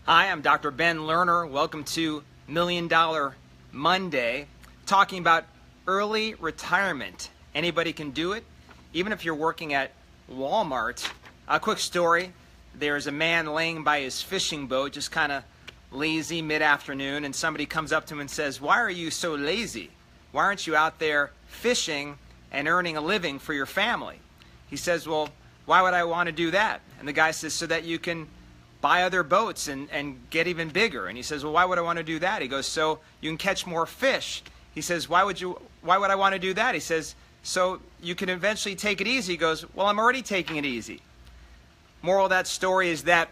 Hi, I'm Dr. Ben Lerner. Welcome to Million Dollar Monday, talking about early retirement. Anybody can do it, even if you're working at Walmart. A quick story. There's a man laying by his fishing boat, just kind of lazy mid-afternoon, and somebody comes up to him and says, "Why are you so lazy? Why aren't you out there fishing and earning a living for your family?" He says, "Well, why would I want to do that?" And the guy says, "So that you can buy other boats and get even bigger." And he says, "Well, why would I want to do that?" He goes, "So you can catch more fish." He says, why would I want to do that?" He says, "So you can eventually take it easy." He goes, "Well, I'm already taking it easy." Moral of that story is that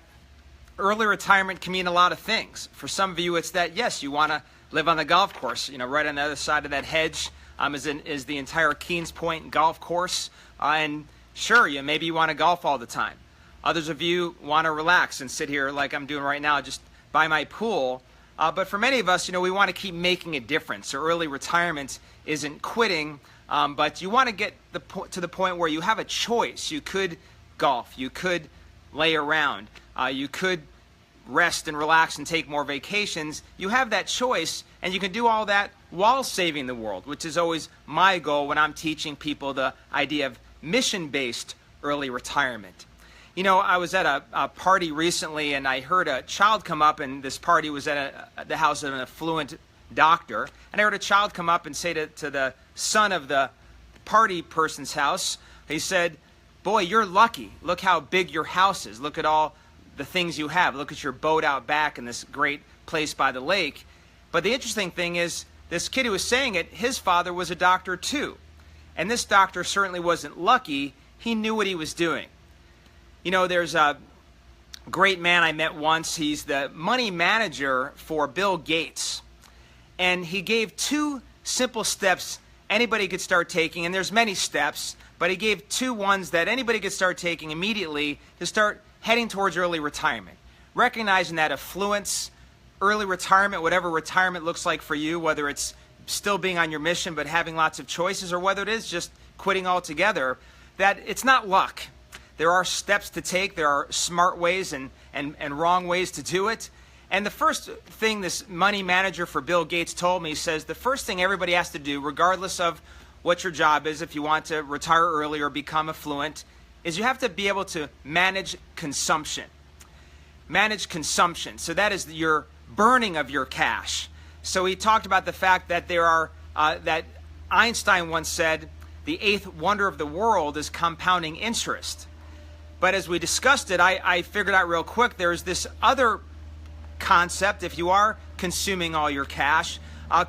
early retirement can mean a lot of things. For some of you, it's that, yes, you want to live on the golf course. You know, right on the other side of that hedge is the entire Keens Point golf course. And sure, maybe you want to golf all the time. Others of you want to relax and sit here like I'm doing right now, just by my pool. But for many of us, we want to keep making a difference. So early retirement isn't quitting, but you want to get to the point where you have a choice. You could golf. You could lay around. You could rest and relax and take more vacations. You have that choice, and you can do all that while saving the world, which is always my goal when I'm teaching people the idea of mission-based early retirement. I was at a party recently, and I heard a child come up, and this party was at the house of an affluent doctor, and I heard a child come up and say to the son of the party person's house, he said, "Boy, you're lucky. Look how big your house is. Look at all the things you have. Look at your boat out back in this great place by the lake." But the interesting thing is, this kid who was saying it, his father was a doctor too. And this doctor certainly wasn't lucky. He knew what he was doing. There's a great man I met once. He's the money manager for Bill Gates. And he gave 2 simple steps anybody could start taking. And there's many steps, but he gave 2 ones that anybody could start taking immediately to start heading towards early retirement. Recognizing that affluence, early retirement, whatever retirement looks like for you, whether it's still being on your mission but having lots of choices, or whether it is just quitting altogether, that it's not luck. There are steps to take. There are smart ways and wrong ways to do it. And the first thing this money manager for Bill Gates told me, he says, the first thing everybody has to do, regardless of what your job is, if you want to retire early or become affluent, is you have to be able to manage consumption. Manage consumption. So that is your burning of your cash. So he talked about the fact that that Einstein once said, the 8th wonder of the world is compounding interest. But as we discussed it, I figured out real quick, there's this other concept, if you are consuming all your cash,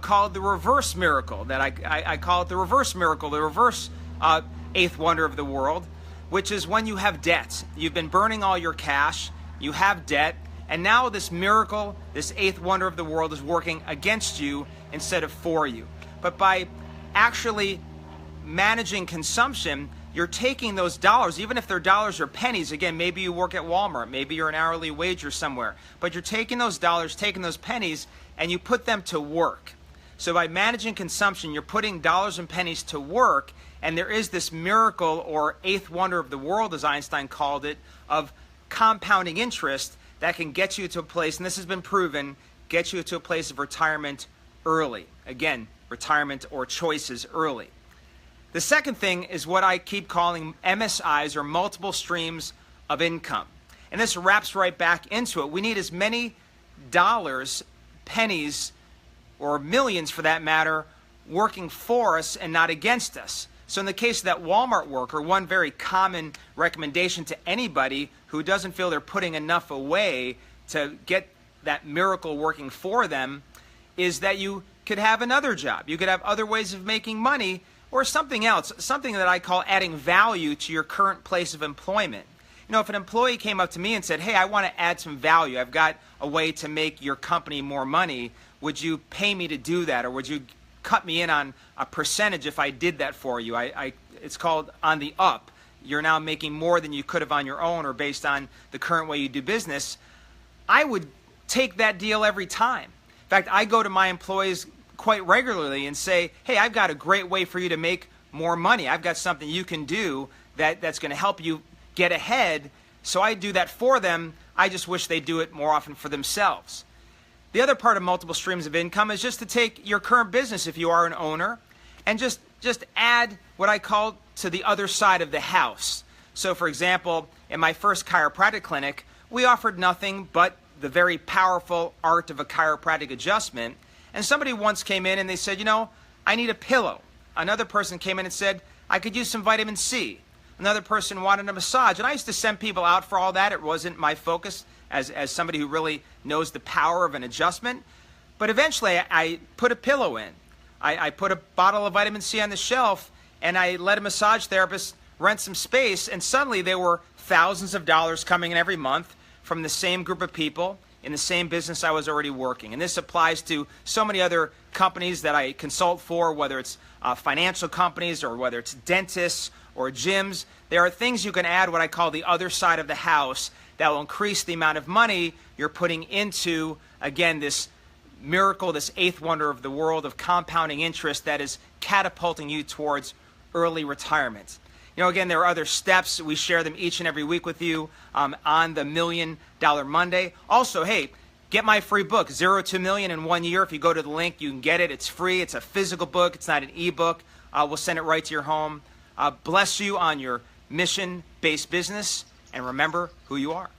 called the reverse miracle. That I call it the reverse miracle, the reverse 8th wonder of the world, which is when you have debt. You've been burning all your cash, you have debt, and now this miracle, this 8th wonder of the world, is working against you instead of for you. But by actually managing consumption, you're taking those dollars, even if they're dollars or pennies. Again, maybe you work at Walmart, maybe you're an hourly wage or somewhere, but you're taking those dollars, taking those pennies, and you put them to work. So by managing consumption, you're putting dollars and pennies to work, and there is this miracle, or 8th wonder of the world, as Einstein called it, of compounding interest that can get you to a place, and this has been proven, get you to a place of retirement early. Again, retirement or choices early. The second thing is what I keep calling MSIs, or multiple streams of income. And this wraps right back into it. We need as many dollars, pennies, or millions for that matter, working for us and not against us. So in the case of that Walmart worker, one very common recommendation to anybody who doesn't feel they're putting enough away to get that miracle working for them is that you could have another job. You could have other ways of making money, or something else, something that I call adding value to your current place of employment. If an employee came up to me and said, "Hey, I want to add some value. I've got a way to make your company more money. Would you pay me to do that? Or would you cut me in on a percentage if I did that for you?" It's called on the up. You're now making more than you could have on your own or based on the current way you do business. I would take that deal every time. In fact, I go to my employees quite regularly and say, "Hey, I've got a great way for you to make more money. I've got something you can do that's going to help you get ahead So I do that for them. I just wish they do it more often for themselves. The other part of multiple streams of income is just to take your current business, if you are an owner, and just add what I call to the other side of the house. So for example, in my first chiropractic clinic, we offered nothing but the very powerful art of a chiropractic adjustment. And somebody once came in and they said, I need a pillow. Another person came in and said, I could use some vitamin C. Another person wanted a massage. And I used to send people out for all that. It wasn't my focus as somebody who really knows the power of an adjustment. But eventually I put a pillow in. I put a bottle of vitamin C on the shelf, and I let a massage therapist rent some space, and suddenly there were thousands of dollars coming in every month from the same group of people in the same business I was already working. And this applies to so many other companies that I consult for, whether it's financial companies or whether it's dentists or gyms. There are things you can add, what I call the other side of the house, that will increase the amount of money you're putting into, again, this miracle, this eighth wonder of the world of compounding interest that is catapulting you towards early retirement. Again, there are other steps. We share them each and every week with you on the $1 Million Monday. Also, hey, get my free book, 0 to Million in 1 year. If you go to the link, you can get it. It's free. It's a physical book. It's not an ebook. We'll send it right to your home. Bless you on your mission-based business, and remember who you are.